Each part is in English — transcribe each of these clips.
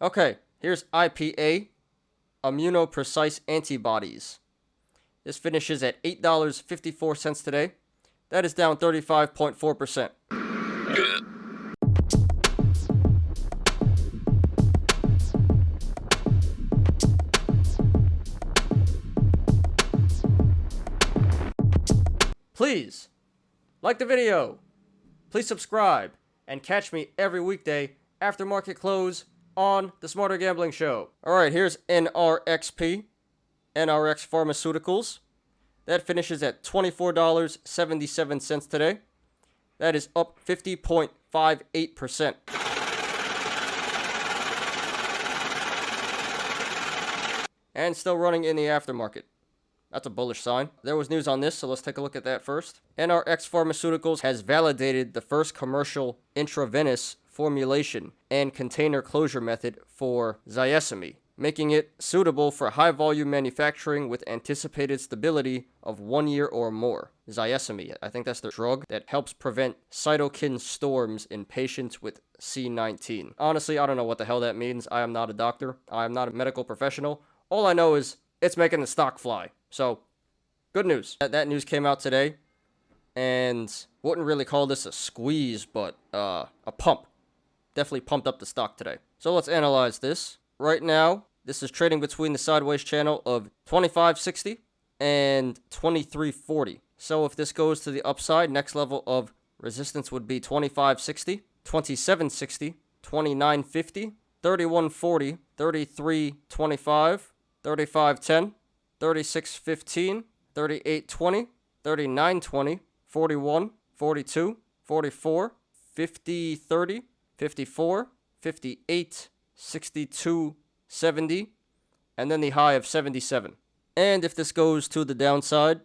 Okay, here's IPA Immunoprecise Antibodies. This finishes at $8.54 today. That is down 35.4%. Please like the video, please subscribe, and catch me every weekday after market close on the Smarter Gambling Show. Alright, here's NRXP NRX Pharmaceuticals. That finishes at $24.77 today. That is up 50.58%. And still running in the aftermarket. That's a bullish sign. There was news on this, so let's take a look at that first. NRX Pharmaceuticals has validated the first commercial intravenous formulation and container closure method for CEMI, making it suitable for high-volume manufacturing with anticipated stability of 1 year or more. CEMI, I think that's the drug that helps prevent cytokine storms in patients with C19. Honestly, I don't know what the hell that means. I am not a doctor. I am not a medical professional. All I know is it's making the stock fly. So, good news. That news came out today, and wouldn't really call this a squeeze, but a pump. Definitely pumped up the stock today. So let's analyze this. Right now, this is trading between the sideways channel of 25.60 and 23.40. So if this goes to the upside, next level of resistance would be 25.60, 27.60, 29.50, 31.40, 33.25, 35.10, 36.15, 38.20, 39.20, 41, 42, 44, 50.30, 54, 58, 62, 70, and then the high of 77. And if this goes to the downside,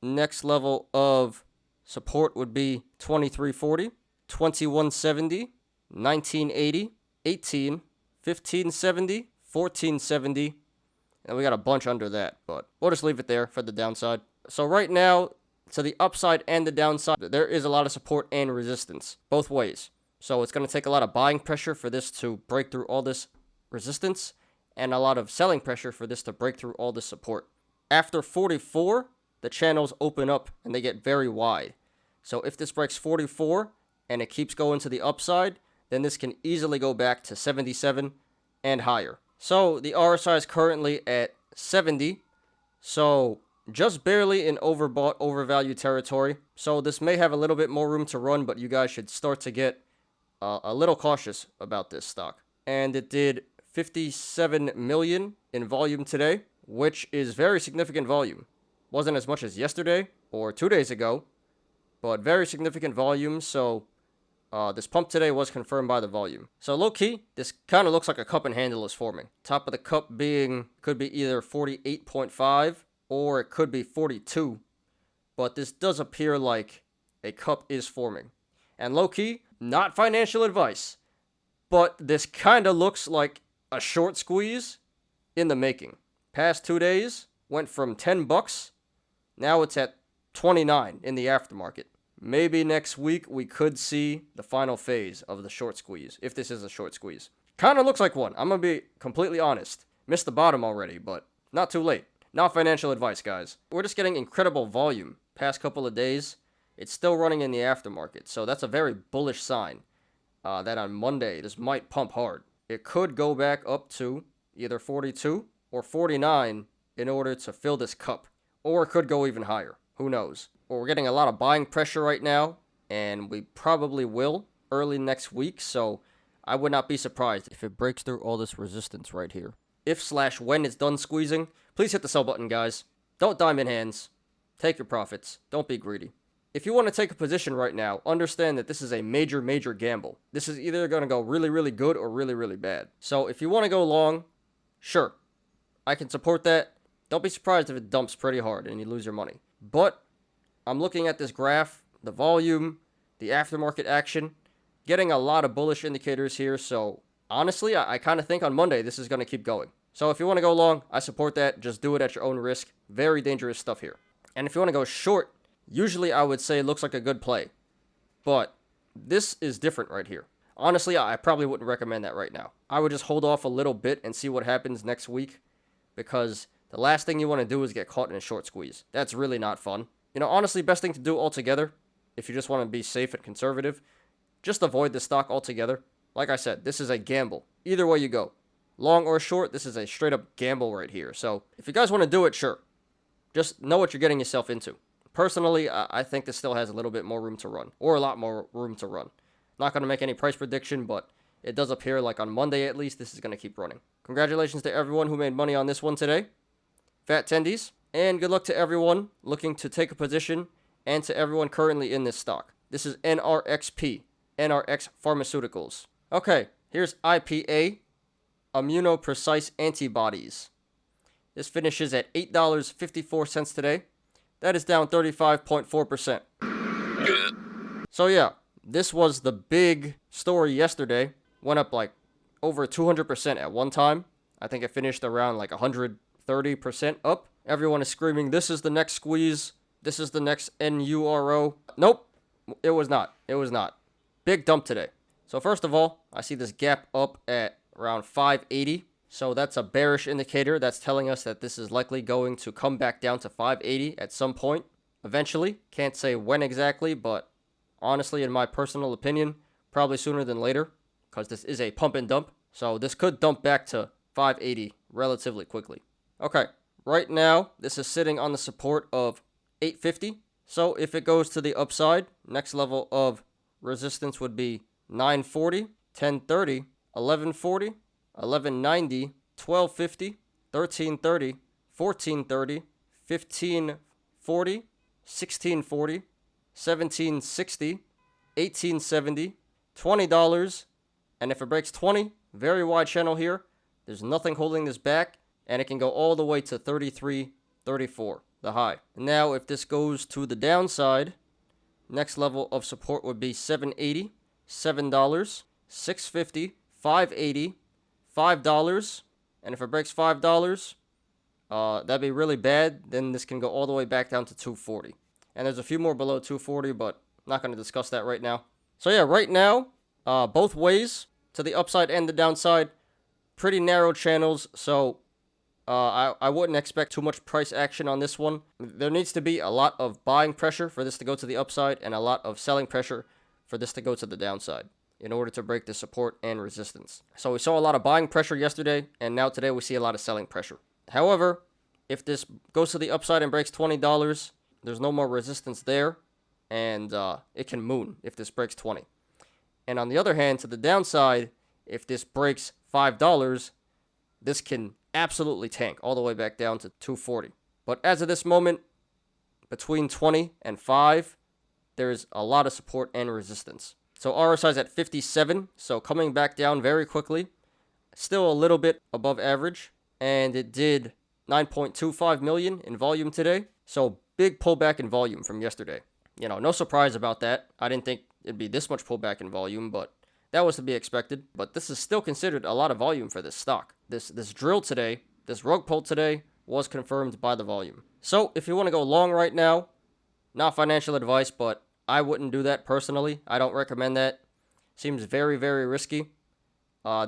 next level of support would be 23.40, 21.70, 19.80, 18, 15.70, 14.70, and we got a bunch under that, but we'll just leave it there for the downside. So right now, to the upside and the downside, there is a lot of support and resistance, both ways. So it's going to take a lot of buying pressure for this to break through all this resistance, and a lot of selling pressure for this to break through all this support. After 44, the channels open up and they get very wide. So if this breaks 44 and it keeps going to the upside, then this can easily go back to 77 and higher. So the RSI is currently at 70, so just barely in overbought, overvalued territory. So this may have a little bit more room to run, but you guys should start to get a little cautious about this stock. And it did 57 million in volume today, which is very significant volume. Wasn't as much as yesterday or 2 days ago, but very significant volume. So this pump today was confirmed by the volume. So low-key, this kind of looks like a cup and handle is forming. Top of the cup could be either 48.5 or it could be 42. But this does appear like a cup is forming. And low-key, not financial advice, but this kind of looks like a short squeeze in the making. Past 2 days went from $10, now it's at 29 in the aftermarket. Maybe next week we could see the final phase of the short squeeze, if this is a short squeeze. Kind of looks like one. I'm going to be completely honest. Missed the bottom already, but not too late. Not financial advice, guys. We're just getting incredible volume. Past couple of days, it's still running in the aftermarket. So that's a very bullish sign that on Monday, this might pump hard. It could go back up to either 42 or 49 in order to fill this cup. Or it could go even higher. Who knows? Well, we're getting a lot of buying pressure right now, and we probably will early next week, so I would not be surprised if it breaks through all this resistance right here. If/when it's done squeezing, please hit the sell button, guys. Don't diamond hands. Take your profits. Don't be greedy. If you want to take a position right now, understand that this is a major, major gamble. This is either going to go really, really good or really, really bad. So if you want to go long, sure, I can support that. Don't be surprised if it dumps pretty hard and you lose your money. But I'm looking at this graph, the volume, the aftermarket action, getting a lot of bullish indicators here. So honestly, I kind of think on Monday this is going to keep going. So if you want to go long, I support that. Just do it at your own risk. Very dangerous stuff here. And if you want to go short, usually I would say it looks like a good play. But this is different right here. Honestly, I probably wouldn't recommend that right now. I would just hold off a little bit and see what happens next week, because the last thing you want to do is get caught in a short squeeze. That's really not fun. Honestly, best thing to do altogether, if you just want to be safe and conservative, just avoid the stock altogether. Like I said, this is a gamble. Either way you go. Long or short, this is a straight up gamble right here. So if you guys want to do it, sure. Just know what you're getting yourself into. Personally, I think this still has a little bit more room to run, or a lot more room to run. Not going to make any price prediction, but it does appear like on Monday at least, this is going to keep running. Congratulations to everyone who made money on this one today. Fat tendies. And good luck to everyone looking to take a position, and to everyone currently in this stock. This is NRXP NRX Pharmaceuticals. Okay, here's IPA Immunoprecise Antibodies. This finishes at $8.54 today. That is down 35.4%. So yeah, this was the big story yesterday. Went up like over 200% at one time. I think it finished around like 130% up. Everyone is screaming, this is the next squeeze. This is the next NURO. Nope, it was not. It was not. Big dump today. So first of all, I see this gap up at around 580. So that's a bearish indicator. That's telling us that this is likely going to come back down to 580 at some point. Eventually. Can't say when exactly, but honestly, in my personal opinion, probably sooner than later, because this is a pump and dump. So this could dump back to 580 relatively quickly. Okay, right now, this is sitting on the support of 850. So if it goes to the upside, next level of resistance would be 940, 1030, 1140, 1190, 1250, 1330, 1430, 1540, 1640, 1760, 1870, $20, and if it breaks 20, very wide channel here. There's nothing holding this back, and it can go all the way to 33.34, the high. Now, if this goes to the downside, next level of support would be 780, $7, 650, 580, $5, and if it breaks $5, that'd be really bad. Then this can go all the way back down to 240. And there's a few more below 240, but not going to discuss that right now. So yeah, right now, both ways, to the upside and the downside, pretty narrow channels. So I wouldn't expect too much price action on this one. There needs to be a lot of buying pressure for this to go to the upside, and a lot of selling pressure for this to go to the downside in order to break the support and resistance. So we saw a lot of buying pressure yesterday, and now today we see a lot of selling pressure. However, if this goes to the upside and breaks $20, there's no more resistance there, and it can moon if this breaks 20. And on the other hand, to the downside, if this breaks $5, this can absolutely tank all the way back down to 240. But as of this moment, between 20 and 5, there's a lot of support and resistance. So RSI is at 57, so coming back down very quickly. Still a little bit above average, and it did 9.25 million in volume today. So big pullback in volume from yesterday. No surprise about that. I didn't think it'd be this much pullback in volume, but that was to be expected. But this is still considered a lot of volume for this stock. This drill today, this rug pull today, was confirmed by the volume. So if you want to go long right now, not financial advice, but I wouldn't do that personally. I don't recommend that. Seems very, very risky.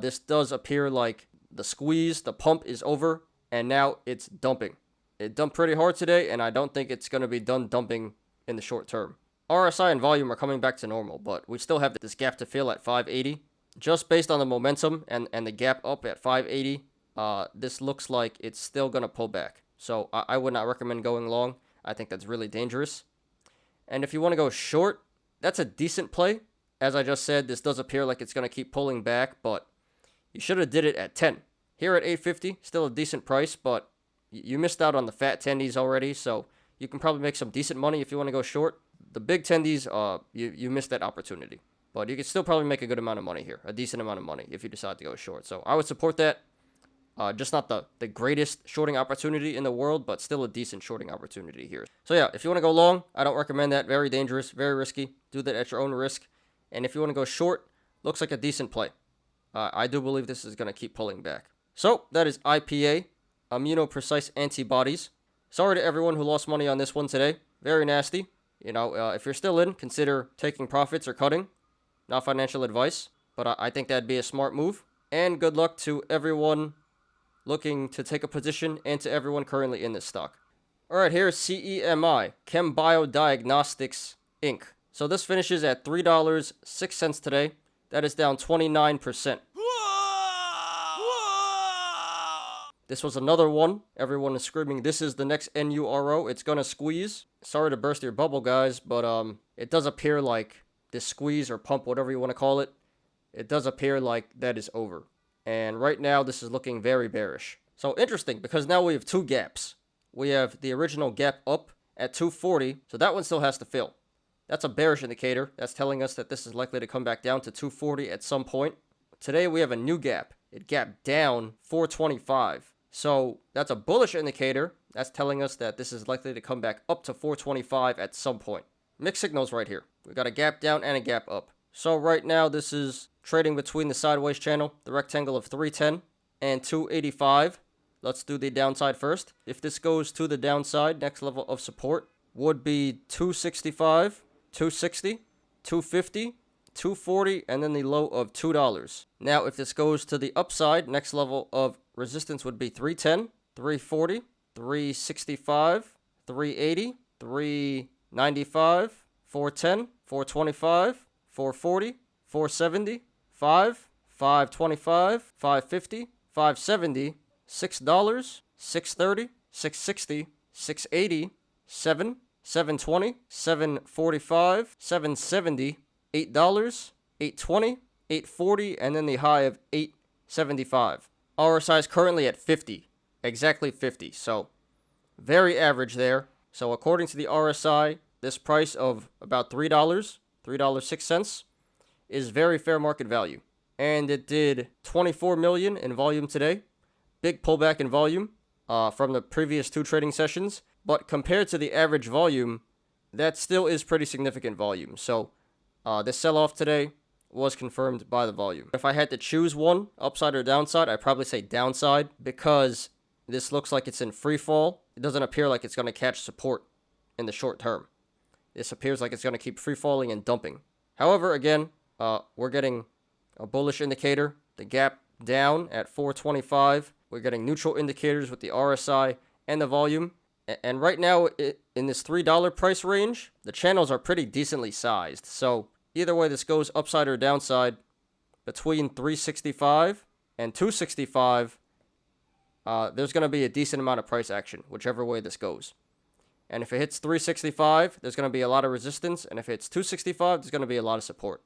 This does appear like the squeeze, the pump is over, and now it's dumping. It dumped pretty hard today, and I don't think it's going to be done dumping in the short term. RSI and volume are coming back to normal, but we still have this gap to fill at 580. Just based on the momentum and the gap up at 580, this looks like it's still going to pull back. So I would not recommend going long. I think that's really dangerous. And if you want to go short, that's a decent play. As I just said, this does appear like it's going to keep pulling back, but you should have did it at 10. Here at 850, still a decent price, but you missed out on the fat tendies already, so you can probably make some decent money if you want to go short. The big tendies, you missed that opportunity. But you can still probably make a good amount of money here, a decent amount of money if you decide to go short. So I would support that. Just not the greatest shorting opportunity in the world, but still a decent shorting opportunity here. So yeah, if you want to go long, I don't recommend that. Very dangerous, very risky. Do that at your own risk. And if you want to go short, looks like a decent play. I do believe this is going to keep pulling back. So that is IPA Immunoprecise Antibodies. Sorry to everyone who lost money on this one today. Very nasty. If you're still in, consider taking profits or cutting. Not financial advice. but I think that'd be a smart move. And good luck to everyone looking to take a position and to everyone currently in this stock. Alright, here's CEMI, Chembio Diagnotics Inc. So this finishes at $3.06 today. That is down 29%. This was another one. Everyone is screaming, this is the next NURO. It's gonna squeeze. Sorry to burst your bubble, guys, but it does appear like this squeeze or pump, whatever you want to call it, it does appear like that is over. And right now, this is looking very bearish. So interesting, because now we have two gaps. We have the original gap up at 240, so that one still has to fill. That's a bearish indicator. That's telling us that this is likely to come back down to 240 at some point. Today, we have a new gap. It gapped down 425. So that's a bullish indicator. That's telling us that this is likely to come back up to 425 at some point. Mixed signals right here. We got a gap down and a gap up. So right now, this is trading between the sideways channel, the rectangle of 310 and 285. Let's do the downside first. If this goes to the downside, next level of support would be 265, 260, 250, 240, and then the low of $2. Now, if this goes to the upside, next level of resistance would be 310, 340, 365, 380, 395, 410, 425, 440, 470, 525, 550, 570, $6, 630, 660, 680, 720, 745, 770, $8, 820, 840, and then the high of 875. RSI is currently at 50, exactly 50, so very average there. So according to the RSI, this price of about $3.06 is very fair market value. And it did 24 million in volume today. Big pullback in volume from the previous two trading sessions. But compared to the average volume, that still is pretty significant volume. So this sell-off today was confirmed by the volume. If I had to choose one, upside or downside, I'd probably say downside, because this looks like it's in free fall. It doesn't appear like it's going to catch support in the short term. This appears like it's going to keep free falling and dumping. However, again, we're getting a bullish indicator, the gap down at 425. We're getting neutral indicators with the RSI and the volume. And right now, in this $3 price range, the channels are pretty decently sized. So either way this goes, upside or downside, between 365 and 265, there's going to be a decent amount of price action, whichever way this goes. And if it hits 365, there's going to be a lot of resistance. And if it's 265, there's going to be a lot of support.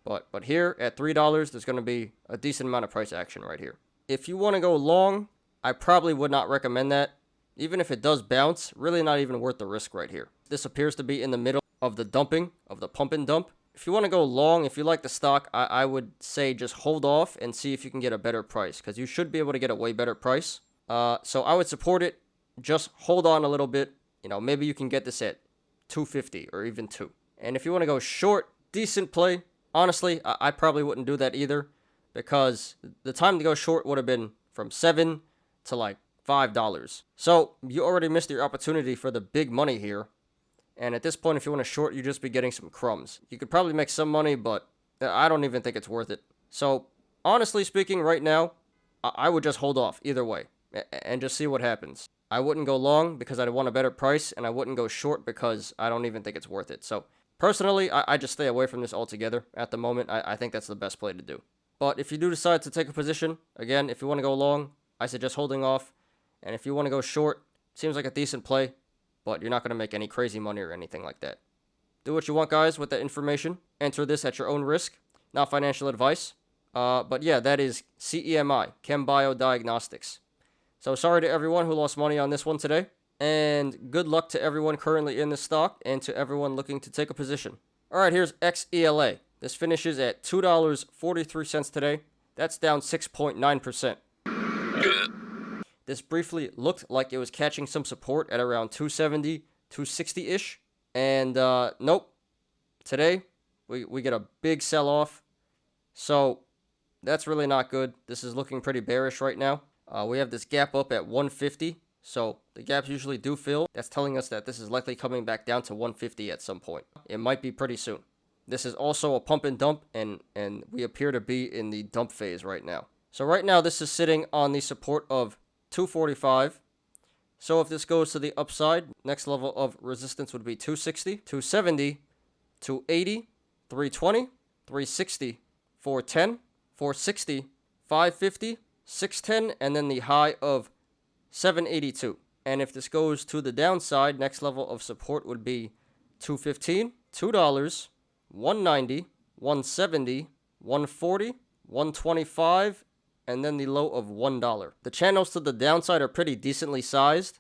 But here at $3, there's going to be a decent amount of price action right here. If you want to go long, I probably would not recommend that. Even if it does bounce, really not even worth the risk right here. This appears to be in the middle of the dumping, of the pump and dump. If you want to go long, if you like the stock, I would say just hold off and see if you can get a better price, because you should be able to get a way better price. So I would support it. Just hold on a little bit. You know, maybe you can get this at 250 or even 2. And if you want to go short, decent play. Honestly, I probably wouldn't do that either, because the time to go short would have been from $7 to like $5. So you already missed your opportunity for the big money here. And at this point, if you want to short, you'd just be getting some crumbs. You could probably make some money, but I don't even think it's worth it. So honestly speaking, right now, I would just hold off either way and just see what happens. I wouldn't go long because I'd want a better price, and I wouldn't go short because I don't even think it's worth it. So personally, I just stay away from this altogether at the moment. I think that's the best play to do. But if you do decide to take a position, again, if you want to go long, I suggest holding off. And if you want to go short, seems like a decent play, but you're not going to make any crazy money or anything like that. Do what you want, guys, with that information. Enter this at your own risk. Not financial advice. But yeah, that is CEMI, Chembio Diagnotics. So sorry to everyone who lost money on this one today. And good luck to everyone currently in the stock and to everyone looking to take a position. All right, here's XELA. This finishes at $2.43 today. That's down 6.9%. This briefly looked like it was catching some support at around 270, 260-ish. And nope. Today, we get a big sell-off. So that's really not good. This is looking pretty bearish right now. We have this gap up at 150. So the gaps usually do fill. That's telling us that this is likely coming back down to 150 at some point. It might be pretty soon. This is also a pump and dump, and we appear to be in the dump phase right now. So right now, this is sitting on the support of 245. So if this goes to the upside, next level of resistance would be 260, 270, 280, 320, 360, 410, 460, 550, 610, and then the high of 782. And if this goes to the downside, next level of support would be 215, $2, 190, 170, 140, 125, and then the low of $1. The channels to the downside are pretty decently sized,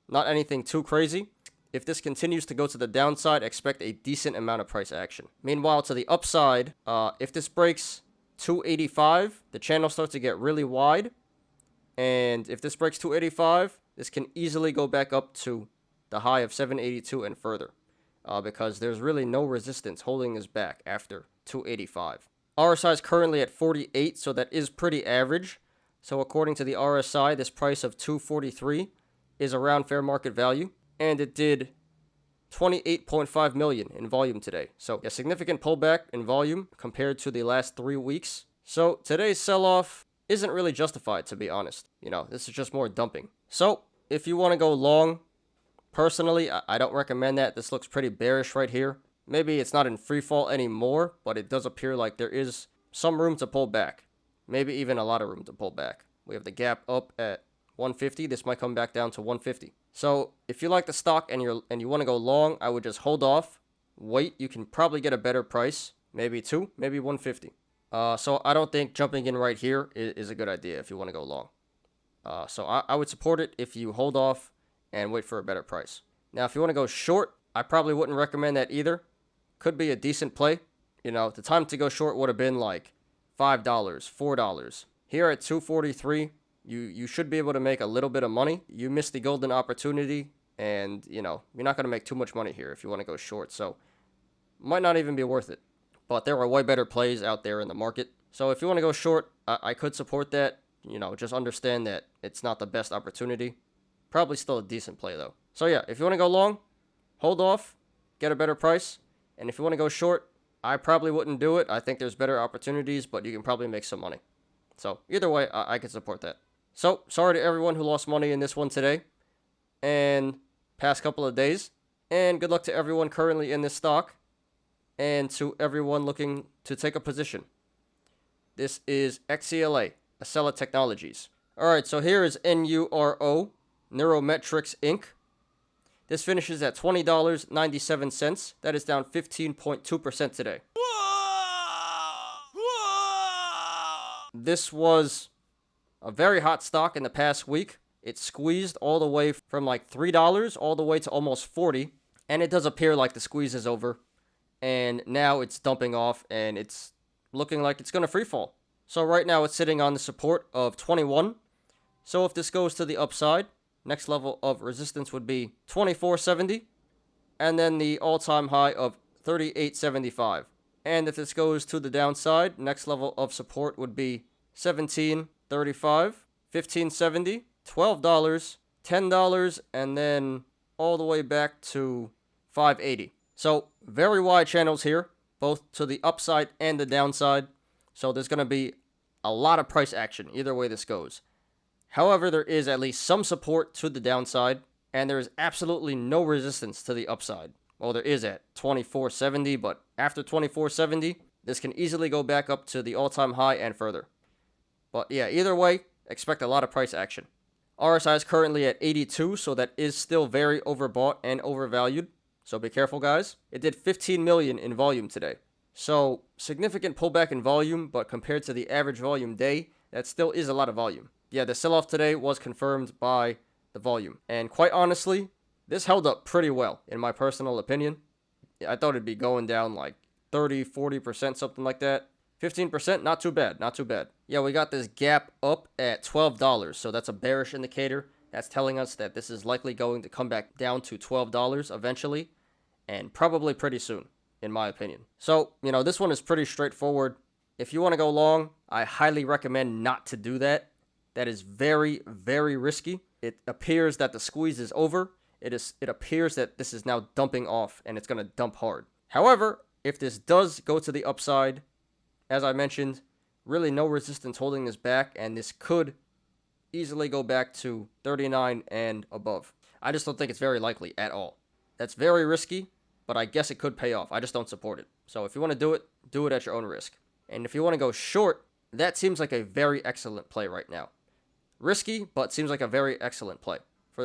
not anything too crazy. If this continues to go to the downside, expect a decent amount of price action. Meanwhile, to the upside, if this breaks 285, the channel starts to get really wide. And if this breaks 285, this can easily go back up to the high of 782 and further. Because there's really no resistance holding this back after 285. RSI is currently at 48, so that is pretty average. So according to the RSI, this price of 243 is around fair market value. And it did 28.5 million in volume today. So a significant pullback in volume compared to the last 3 weeks. So today's sell-off isn't really justified, to be honest. This is just more dumping. So if you want to go long, personally, I don't recommend that. This looks pretty bearish right here. Maybe it's not in free fall anymore, but it does appear like there is some room to pull back. Maybe even a lot of room to pull back. We have the gap up at 150. This might come back down to 150. So if you like the stock and you want to go long, I would just hold off. Wait, you can probably get a better price. Maybe 2, maybe 150. So I don't think jumping in right here is a good idea if you want to go long. So I would support it if you hold off and wait for a better price. Now, if you want to go short, I probably wouldn't recommend that either. Could be a decent play. The time to go short would have been like $5, $4. Here at 243, you should be able to make a little bit of money. You missed the golden opportunity, and you're not going to make too much money here if you want to go short. So might not even be worth it. But there are way better plays out there in the market. So if you want to go short, I could support that. Just understand that it's not the best opportunity. Probably still a decent play though. So yeah, if you want to go long, hold off, get a better price. And if you want to go short, I probably wouldn't do it. I think there's better opportunities, but you can probably make some money. So either way, I can support that. So sorry to everyone who lost money in this one today and past couple of days. And good luck to everyone currently in this stock and to everyone looking to take a position. This is XELA Exela Technologies. All right, so here is NURO Neurometrix Inc. This finishes at $20.97. That is down 15.2% today. This was a very hot stock in the past week. It squeezed all the way from like $3 all the way to almost $40. And it does appear like the squeeze is over. And now it's dumping off and it's looking like it's going to free fall. So right now it's sitting on the support of 21. So if this goes to the upside, next level of resistance would be 24.70, and then the all-time high of 38.75. And if this goes to the downside, next level of support would be 17.35, 15.70, $12, $10, and then all the way back to 5.80. So very wide channels here, both to the upside and the downside. So there's going to be a lot of price action either way this goes. However, there is at least some support to the downside, and there is absolutely no resistance to the upside. Well, there is at 24.70, but after 24.70, this can easily go back up to the all-time high and further. But yeah, either way, expect a lot of price action. RSI is currently at 82, so that is still very overbought and overvalued. So be careful, guys. It did 15 million in volume today. So significant pullback in volume, but compared to the average volume day, that still is a lot of volume. Yeah, the sell-off today was confirmed by the volume. And quite honestly, this held up pretty well, in my personal opinion. I thought it'd be going down like 30, 40%, something like that. 15%, not too bad, not too bad. Yeah, we got this gap up at $12, so that's a bearish indicator. That's telling us that this is likely going to come back down to $12 eventually, and probably pretty soon, in my opinion. So, this one is pretty straightforward. If you want to go long, I highly recommend not to do that. That is very, very risky. It appears that the squeeze is over. It appears that this is now dumping off and it's going to dump hard. However, if this does go to the upside, as I mentioned, really no resistance holding this back, and this could easily go back to 39 and above. I just don't think it's very likely at all. That's very risky, but I guess it could pay off. I just don't support it. So if you want to do it at your own risk. And if you want to go short, that seems like a very excellent play right now. Risky, but seems like a very excellent play.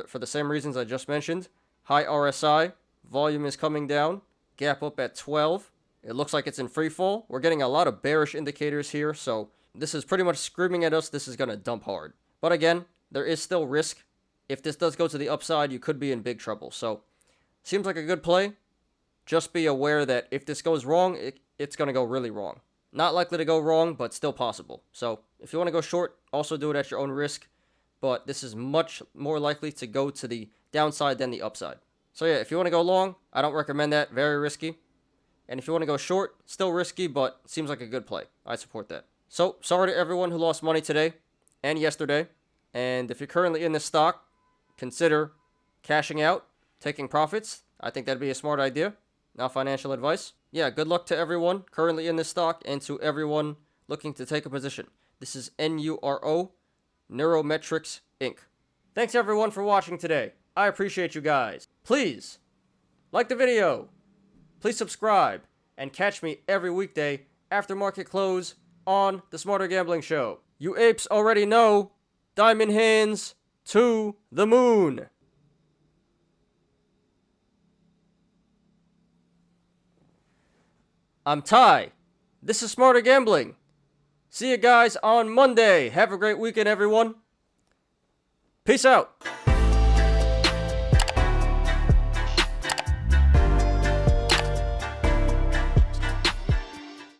For the same reasons I just mentioned. High RSI, volume is coming down, gap up at 12. It looks like it's in free fall. We're getting a lot of bearish indicators here, so this is pretty much screaming at us this is going to dump hard. But again, there is still risk. If this does go to the upside, you could be in big trouble. So, seems like a good play. Just be aware that if this goes wrong, it's going to go really wrong. Not likely to go wrong, but still possible. So, if you want to go short, also do it at your own risk. But this is much more likely to go to the downside than the upside. So yeah, if you want to go long, I don't recommend that. Very risky. And if you want to go short, still risky, but seems like a good play. I support that. So, sorry to everyone who lost money today and yesterday. And if you're currently in this stock, consider cashing out, taking profits. I think that'd be a smart idea. Not financial advice. Yeah, good luck to everyone currently in this stock and to everyone looking to take a position. This is NURO Neurometrix Inc. Thanks everyone for watching today. I appreciate you guys. Please like the video. Please subscribe and catch me every weekday after market close on the Smarter Gambling Show. You apes already know. Diamond hands to the moon. I'm Ty. This is Smarter Gambling. See you guys on Monday. Have a great weekend, everyone. Peace out.